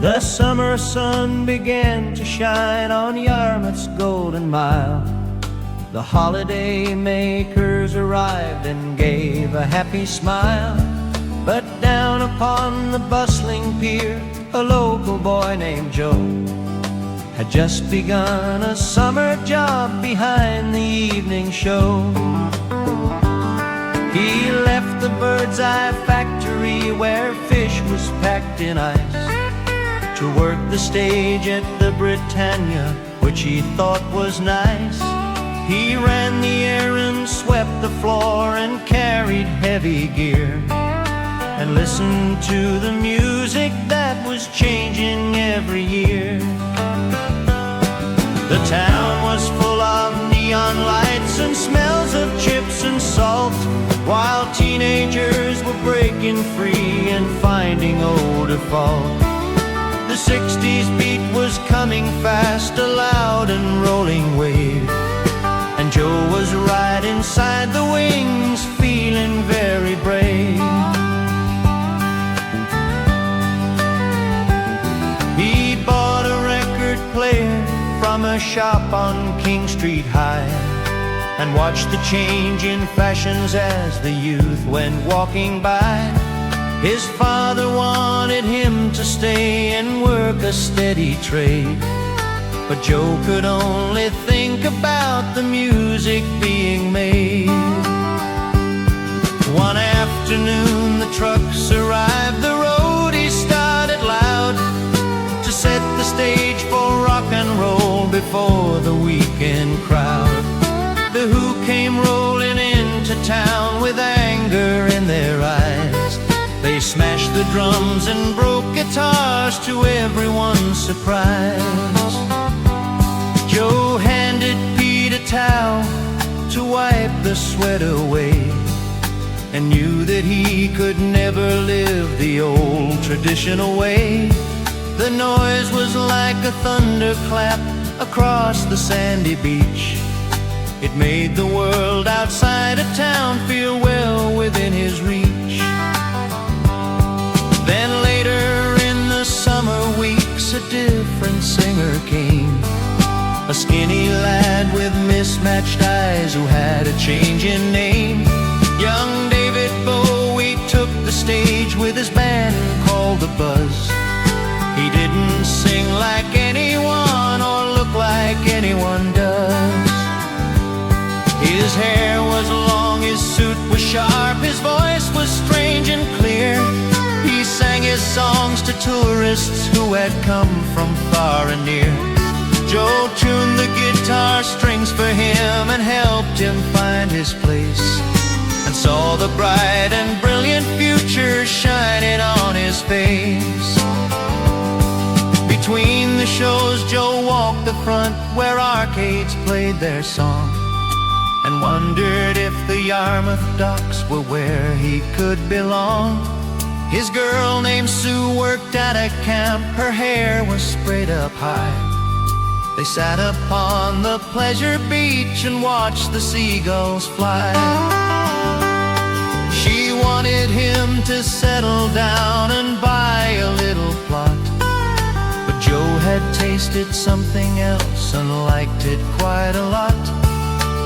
The summer sun began to shine on Yarmouth's golden mile. The holiday makers arrived and gave a happy smile. But down upon the bustling pier, a local boy named Joe had just begun a summer job behind the evening show. He left the bird's eye factory where fish was packed in ice to work the stage at the Britannia, which he thought was nice. He ran the errands, swept the floor, and carried heavy gear, and listened to the music that was changing every year. The town was full of neon lights and smells of chips and salt, while teenagers were breaking free and finding old default. The 60s beat was coming fast, a loud and rolling wave, and Joe was right inside the wings, feeling very brave. He bought a record player from a shop on King Street High, and watched the change in fashions as the youth went walking by. His father wanted him to stay and work a steady trade, but Joe could only think about the music being made. One afternoon the trucks arrived, the roadies started loud to set the stage for rock and roll before the weekend crowd. The Who came rolling into town with anger in their eyes. They smashed the drums and broke guitars to everyone's surprise. Joe handed Pete a towel to wipe the sweat away, and knew that he could never live the old traditional way. The noise was like a thunderclap across the sandy beach. It made the world outside of town feel well within his reach. Then later in the summer weeks, a different singer came, a skinny lad with mismatched eyes who had a change in name. Young David Bowie took the stage with his band called The Buzz. He didn't sing like anyone or look like anyone does. His hair was long, his suit was sharp, his voice was strange and clear. He sang his songs to tourists who had come from far and near. Joe tuned the guitar strings for him and helped him find his place, and saw the bright and brilliant future shining on his face. Between the shows, Joe walked the front where arcades played their song, and wondered if the Yarmouth docks were where he could belong. His girl named Sue worked at a camp, her hair was sprayed up high. They sat upon the pleasure beach and watched the seagulls fly. She wanted him to settle down and buy a little plot, but Joe had tasted something else and liked it quite a lot.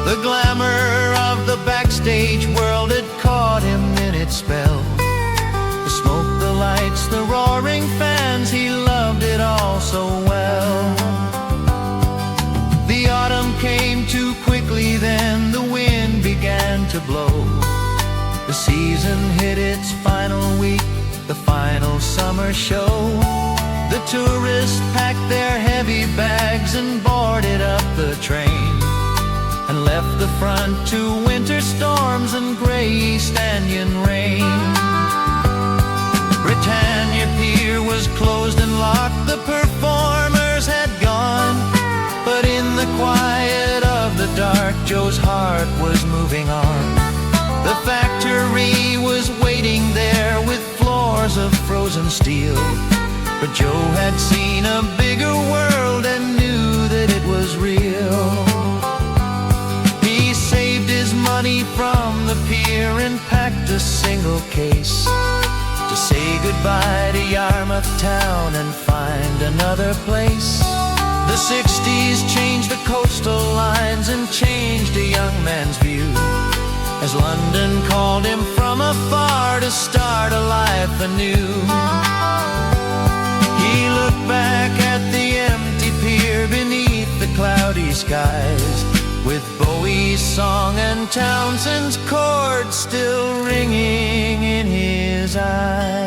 The glamour of the backstage world had caught him in its spell. The smoke, the lights, the roaring fans, he loved it all so well. The autumn came too quickly then, the wind began to blow. The season hit its final week, the final summer show. The tourists packed their heavy bags and boarded up the train, and left the front to winter storms and gray East Andean rain. Britannia Pier was closed and locked, the performers had gone, but in the quiet of the dark, Joe's heart was moving on. The factory was waiting there with floors of frozen steel, but Joe had seen a bigger world and knew that it was real. He saved his money from the pier and packed a single case to say goodbye to Yarmouth town and find another place. The 60s changed the coastal lines and changed a young man's view, as London called him from afar to start a life anew. He looked back at the empty pier beneath the cloudy skies, with Bowie's song and Townsend's chords still ringing in his eyes.